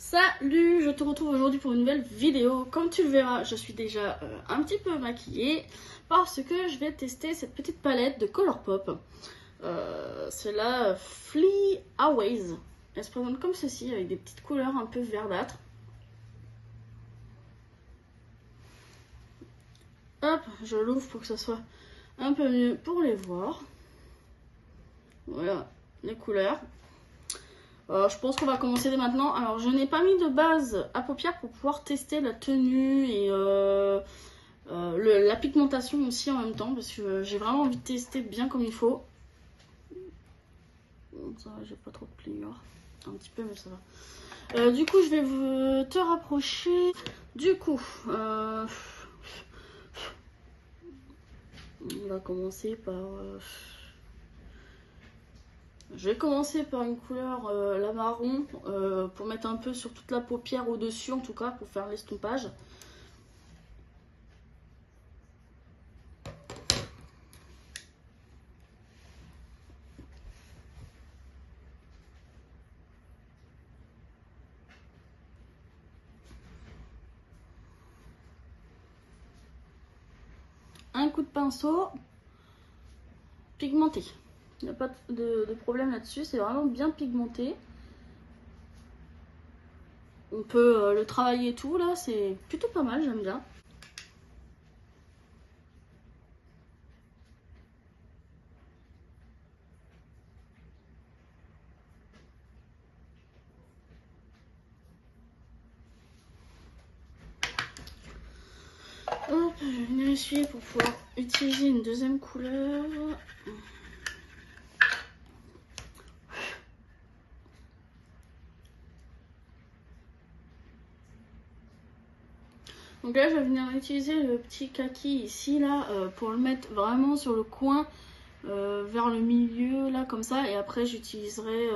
Salut, je te retrouve aujourd'hui pour une nouvelle vidéo. Comme tu le verras, je suis déjà un petit peu maquillée parce que je vais tester cette petite palette de Colourpop. C'est la Flee Away. Elle se présente comme ceci avec des petites couleurs un peu verdâtres. Hop, je l'ouvre pour que ça soit un peu mieux pour les voir. Voilà les couleurs. Je pense qu'on va commencer dès maintenant. Alors, je n'ai pas mis de base à paupières pour pouvoir tester la tenue et la pigmentation aussi en même temps, parce que j'ai vraiment envie de tester bien comme il faut. Ça va, j'ai pas trop de pliure. Un petit peu, mais ça va. Du coup, je vais te rapprocher. Du coup, on va commencer par... Je vais commencer par une couleur, la marron, pour mettre un peu sur toute la paupière au-dessus, en tout cas, pour faire l'estompage. Un coup de pinceau, pigmenté. Il n'y a pas de problème là-dessus, c'est vraiment bien pigmenté. On peut le travailler et tout, là, c'est plutôt pas mal, j'aime bien. Hop, je vais venir essuyer pour pouvoir utiliser une deuxième couleur. Donc là, je vais venir utiliser le petit kaki ici, là, pour le mettre vraiment sur le coin, vers le milieu, là, comme ça. Et après, j'utiliserai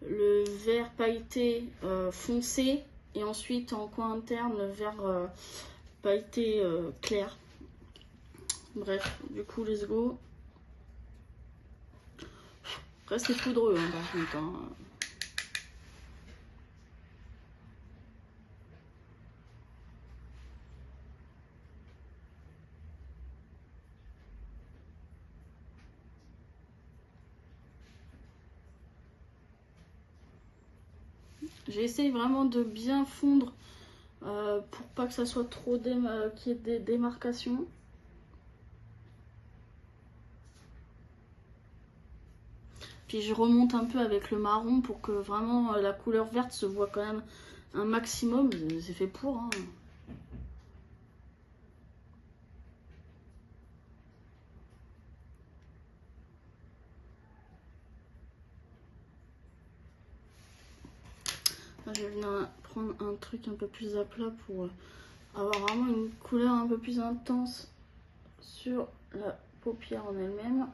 le vert pailleté foncé. Et ensuite, en coin interne, le vert pailleté clair. Bref, du coup, let's go. Après, c'est poudreux, hein, par contre. Hein. J'essaye vraiment de bien fondre pour pas que ça soit trop qu'il y ait des démarcations. Puis je remonte un peu avec le marron pour que vraiment la couleur verte se voit quand même un maximum. C'est fait pour. Hein. Là, je vais venir prendre un truc un peu plus à plat pour avoir vraiment une couleur un peu plus intense sur la paupière en elle-même.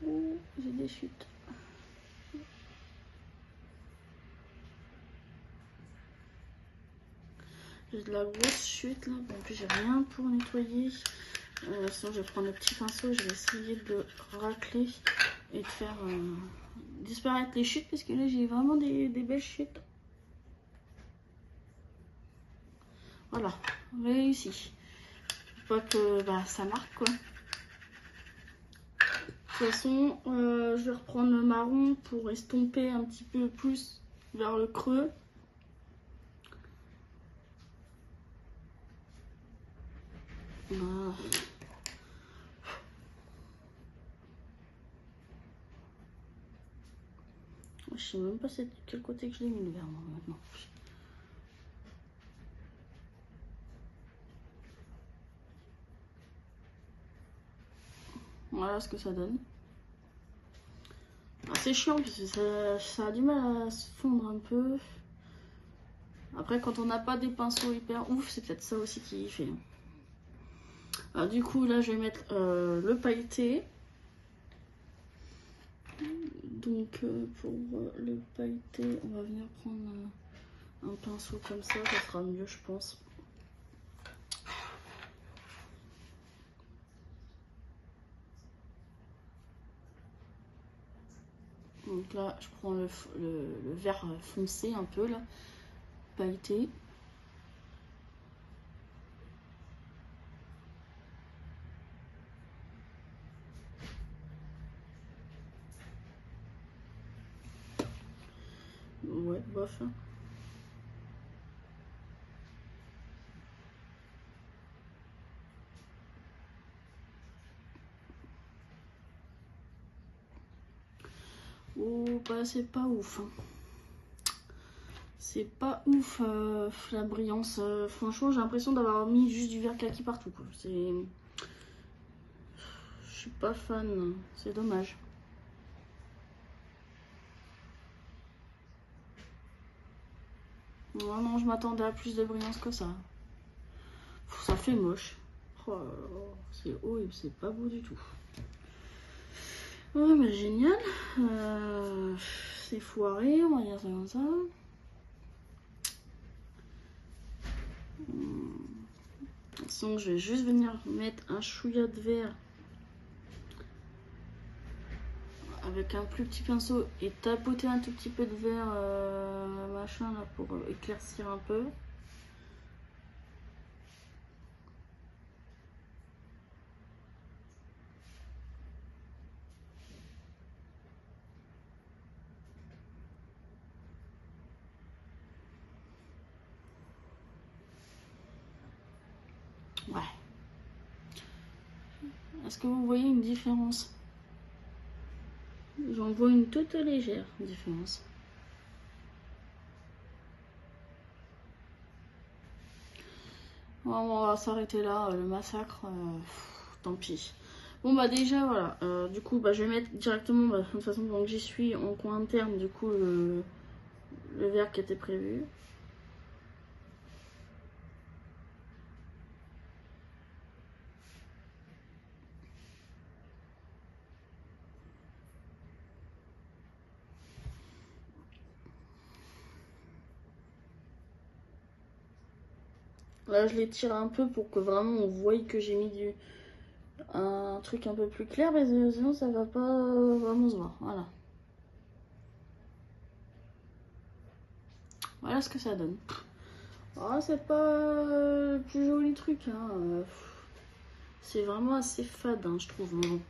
Ouh, j'ai des chutes. J'ai de la grosse chute là, en plus j'ai rien pour nettoyer. Sinon je vais prendre le petit pinceau, je vais essayer de racler et de faire disparaître les chutes parce que là j'ai vraiment des belles chutes. Voilà, réussi. Pas que ça marque quoi. De toute façon, je vais reprendre le marron pour estomper un petit peu plus vers le creux. Voilà. Je sais même pas c'est de quel côté que je l'ai mis le vert maintenant. Voilà ce que ça donne. C'est chiant parce que ça a du mal à se fondre un peu. Après quand on n'a pas des pinceaux hyper ouf, c'est peut-être ça aussi qui fait. Alors, du coup là je vais mettre le pailleté. Donc pour le pailleté, on va venir prendre un pinceau comme ça sera mieux je pense. Donc là, je prends le vert foncé un peu là, pailleté. Ouais, bof. Oh, bah c'est pas ouf. C'est pas ouf la brillance. Franchement, j'ai l'impression d'avoir mis juste du vert kaki partout. C'est... Je suis pas fan. C'est dommage. Non, je m'attendais à plus de brillance que ça. Ça fait moche. Oh, c'est horrible, c'est pas beau du tout. Ouais, bah génial. C'est foiré, on va dire ça comme ça. Donc je vais juste venir mettre un chouïa de vert avec un plus petit pinceau et tapoter un tout petit peu de vert machin là pour éclaircir un peu. Ouais. Est-ce que vous voyez une différence? J'en vois une toute légère différence. Bon, on va s'arrêter là, le massacre, tant pis. Bon bah déjà voilà, du coup bah, je vais mettre directement, bah, de toute façon donc j'y suis en coin interne du coup le vert qui était prévu. Là je l'étire un peu pour que vraiment on voie que j'ai mis un truc un peu plus clair, mais sinon ça va pas vraiment se voir. Voilà. Voilà ce que ça donne. Ah, c'est pas le plus joli truc, hein. C'est vraiment assez fade, hein, je trouve. Bon.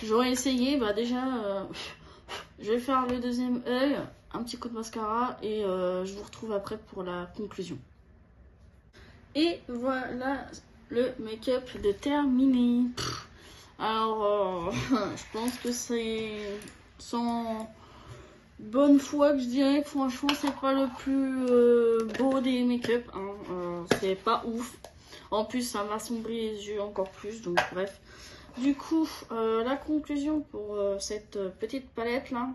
J'aurais essayé, bah déjà, je vais faire le deuxième œil, un petit coup de mascara et je vous retrouve après pour la conclusion. Et voilà le make-up de terminé. Alors, je pense que c'est sans bonne foi que je dirais que franchement c'est pas le plus beau des make-up. Hein. C'est pas ouf. En plus, ça m'assombrit les yeux encore plus. Donc bref. Du coup, la conclusion pour cette petite palette là,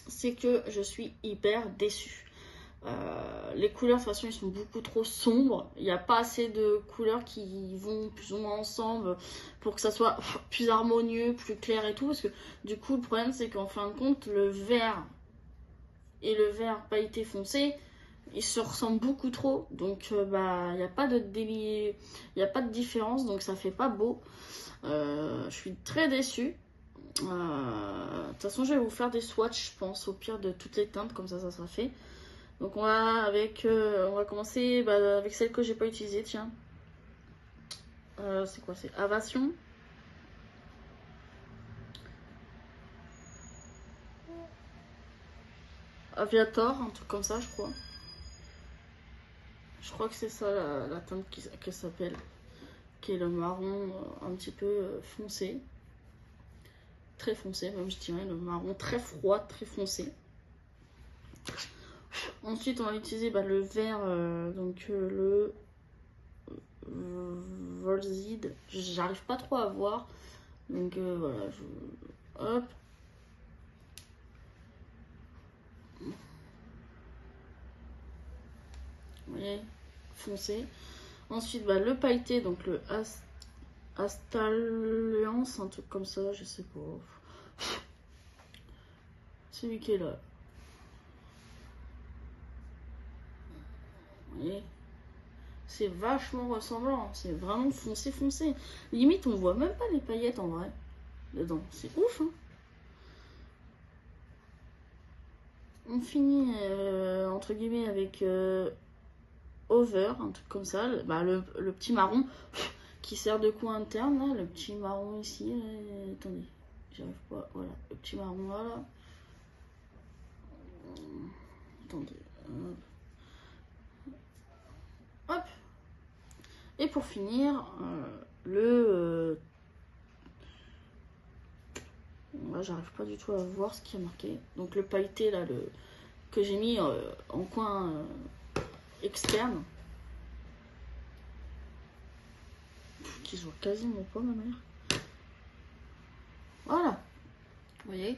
c'est que je suis hyper déçue. Les couleurs de toute façon ils sont beaucoup trop sombres, il n'y a pas assez de couleurs qui vont plus ou moins ensemble pour que ça soit plus harmonieux, plus clair et tout, parce que du coup le problème c'est qu'en fin de compte le vert et le vert pailleté foncé ils se ressemblent beaucoup trop, donc bah il n'y a pas de il n'y a pas de différence, donc ça fait pas beau. Je suis très déçue. De toute façon je vais vous faire des swatchs je pense au pire de toutes les teintes, comme ça sera fait. Donc on va commencer avec celle que j'ai pas utilisée, tiens. C'est quoi? C'est Avation. Aviator, un truc comme ça, je crois. Je crois que c'est ça la teinte qui s'appelle. Qui est le marron un petit peu foncé. Très foncé, même je dirais. Le marron très froid, très foncé. Ensuite, on va utiliser le vert, donc le Volzid. J'arrive pas trop à voir. Donc voilà, hop. Vous voyez, foncé. Ensuite, le pailleté, donc le Astalliance, un truc comme ça, je sais pas. Celui qui est là. Vous voyez, c'est vachement ressemblant, c'est vraiment foncé, foncé. Limite, on voit même pas les paillettes en vrai dedans. C'est ouf, hein. On finit entre guillemets avec over, un truc comme ça, le petit marron qui sert de coin interne là, le petit marron ici, attendez, j'arrive pas, voilà, le petit marron là, attendez, hop, et pour finir, j'arrive pas du tout à voir ce qui est marqué, donc le pailleté là, que j'ai mis en coin externe, qui se voit quasiment pas ma mère. Voilà, vous voyez,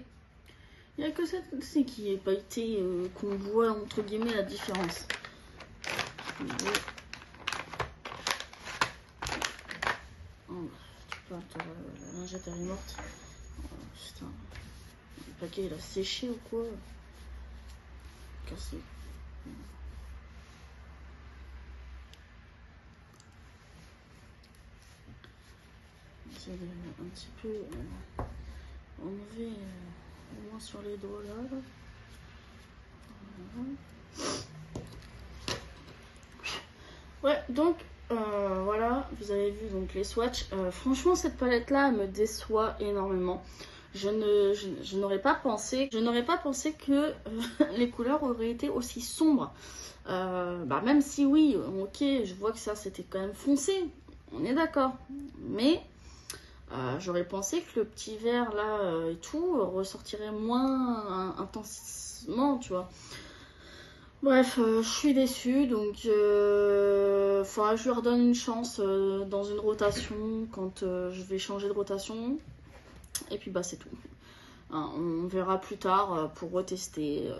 il n'y a que c'est qui est pailleté qu'on voit entre guillemets la différence. La lingette elle est morte. Putain, le paquet il a séché ou quoi? Cassé. J'essaie de un petit peu enlever au moins sur les doigts là. Ouais, donc voilà, vous avez vu donc les swatchs. Franchement, cette palette là me déçoit énormément. Je n'aurais pas pensé que les couleurs auraient été aussi sombres. Même si oui, ok, je vois que ça c'était quand même foncé, on est d'accord. Mais j'aurais pensé que le petit vert là et tout ressortirait moins intensément, tu vois. Bref, je suis déçue, donc faudra que je leur donne une chance dans une rotation quand je vais changer de rotation. Et puis c'est tout. Hein, on verra plus tard pour retester.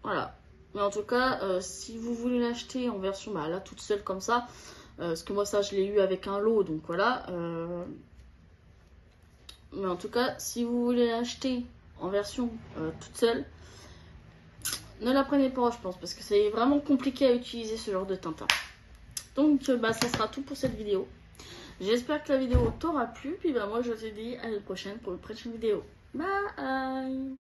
Voilà. Mais en tout cas, si vous voulez l'acheter en version là toute seule comme ça, parce que moi ça je l'ai eu avec un lot, donc voilà. Mais en tout cas, si vous voulez l'acheter en version toute seule, ne la prenez pas, je pense, parce que c'est vraiment compliqué à utiliser ce genre de teint. Donc, ça sera tout pour cette vidéo. J'espère que la vidéo t'aura plu. Puis moi, je te dis à la prochaine pour une prochaine vidéo. Bye!